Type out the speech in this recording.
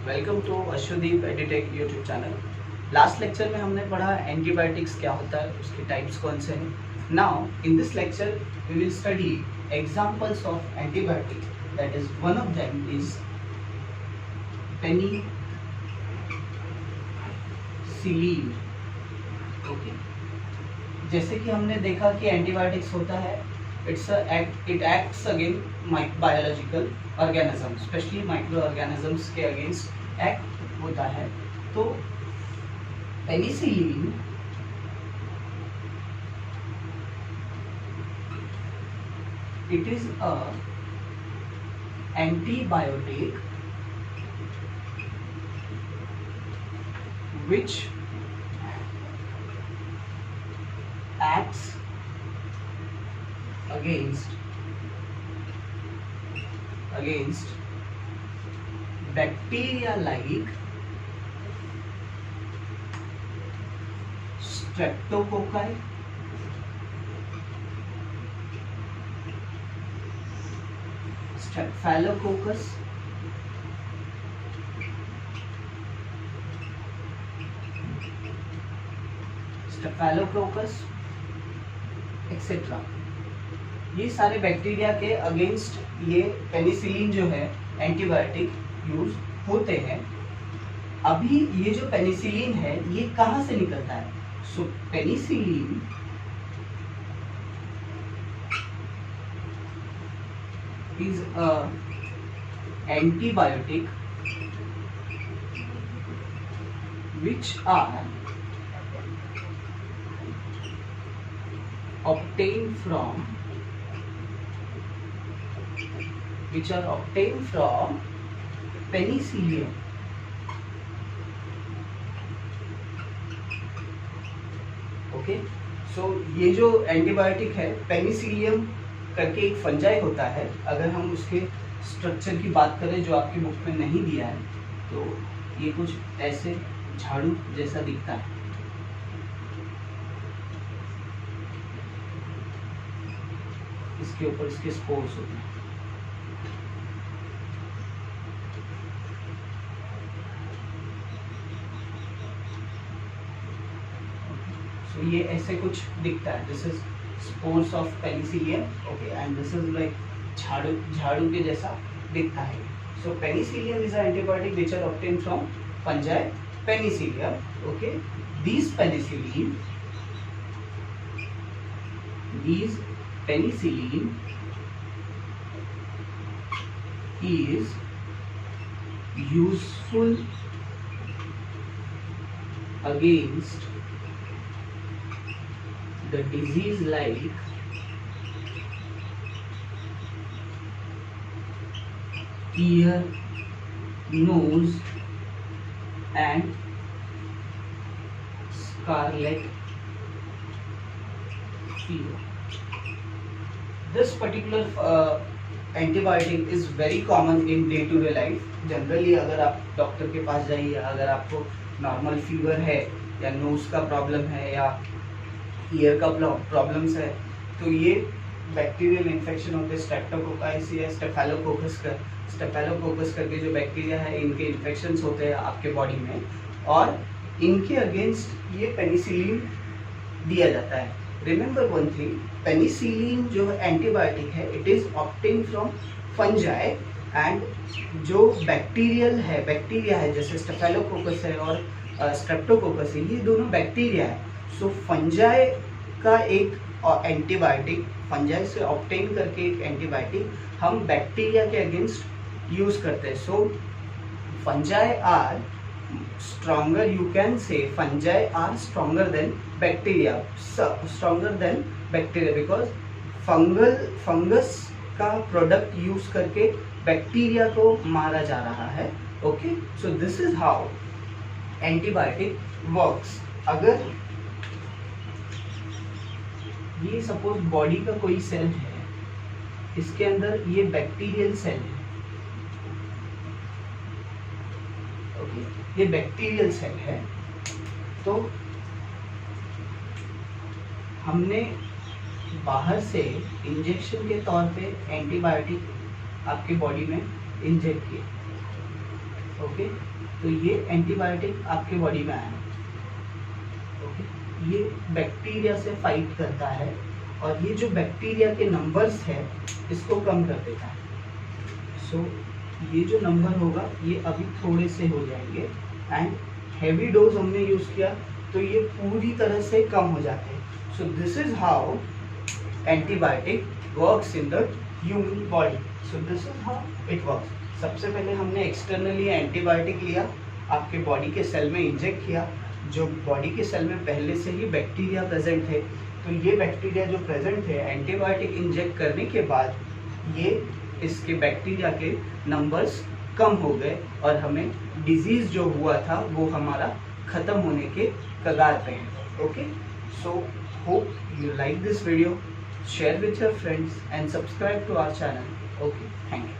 Welcome to Ashwadeep Edtech YouTube channel. Last lecture में हमने पढ़ा एंटीबायोटिक्स क्या होता है, उसके टाइप्स कौन से हैं। Now in this lecture we will study examples of antibiotic, that is one of them is penicillin. Okay, जैसे कि हमने देखा कि एंटीबायोटिक्स होता है it acts against biological organism, specially micro organisms के अगेंस्ट एक्ट होता है। तो penicillin it is a antibiotic which acts against bacteria like streptococci, staphylococcus, staphylococcus et cetera. ये सारे बैक्टीरिया के अगेंस्ट ये पेनिसिलिन जो है एंटीबायोटिक यूज होते हैं। अभी ये जो पेनिसिलिन है ये कहाँ से निकलता है? So penicillin is a antibiotic which are obtained from penicillium. Okay, so ये जो एंटीबायोटिक है पेनिसिलियम करके एक फंजाई होता है। अगर हम उसके स्ट्रक्चर की बात करें जो आपकी बुक में नहीं दिया है, तो ये कुछ ऐसे झाड़ू जैसा दिखता है। इसके ऊपर इसके स्पोर्स होते हैं। सो ये ऐसे कुछ दिखता है। This is spores of penicillium. Okay, and this is like झाड़ू के जैसा दिखता है। So penicillium is a antibiotic which are obtained from fungi penicillium. Okay, these penicillin is useful against the disease like ear, nose and scarlet fever. This particular antibiotic is very common in day to day life. Generally अगर आप doctor के पास जाइए, अगर आपको normal fever है या knows का problem है या ईयर का प्रॉब्लम्स है, तो ये बैक्टीरियल इन्फेक्शन होते हैं स्ट्रेप्टोकोकाइस या स्टेफेलोकोकस करके जो बैक्टीरिया है, इनके इन्फेक्शंस होते हैं आपके बॉडी में, और इनके अगेंस्ट ये पेनिसिलिन दिया जाता है। रिमेंबर वन थिंग, पेनिसिलिन जो एंटीबायोटिक है it is obtained from fungi, and जो बैक्टीरिया है जैसे स्टेफेलोकोकस है और स्ट्रेप्टोकोकस है, ये दोनों बैक्टीरिया है। सो फंजाई का एक एंटीबायोटिक, फंजाई से ऑब्टेन करके एक एंटीबायोटिक हम बैक्टीरिया के अगेंस्ट यूज करते हैं। So fungi are stronger, you can say fungi are stronger than bacteria because fungus का प्रोडक्ट यूज करके बैक्टीरिया को मारा जा रहा है। Okay, so this is how antibiotic works. अगर ये सपोज बॉडी का कोई सेल है, इसके अंदर ये बैक्टीरियल सेल है, ये बैक्टीरियल सेल है, तो हमने बाहर से इंजेक्शन के तौर पे एंटीबायोटिक आपके बॉडी में इंजेक्ट किए। ओके, तो ये एंटीबायोटिक आपके बॉडी में आया, ओके, ये बैक्टीरिया से फाइट करता है और ये जो बैक्टीरिया के नंबर्स है इसको कम कर देता है। सो ये जो नंबर होगा ये अभी थोड़े से हो जाएंगे एंड हैवी डोज हमने यूज़ किया तो ये पूरी तरह से कम हो जाते हैं। So this is how antibiotic works in the human body. So this is how it works. सबसे पहले हमने एक्सटर्नली एंटीबायोटिक लिया, आपके बॉडी के सेल में इंजेक्ट किया। जो बॉडी के सेल में पहले से ही बैक्टीरिया प्रेजेंट है, तो ये बैक्टीरिया जो प्रेजेंट है एंटीबायोटिक इंजेक्ट करने के बाद ये इसके बैक्टीरिया के नंबर्स कम हो गए और हमें डिजीज़ जो हुआ था वो हमारा ख़त्म होने के कगार पे है। Okay, so hope you like this video, share with your friends and subscribe to our channel. Okay, thank you.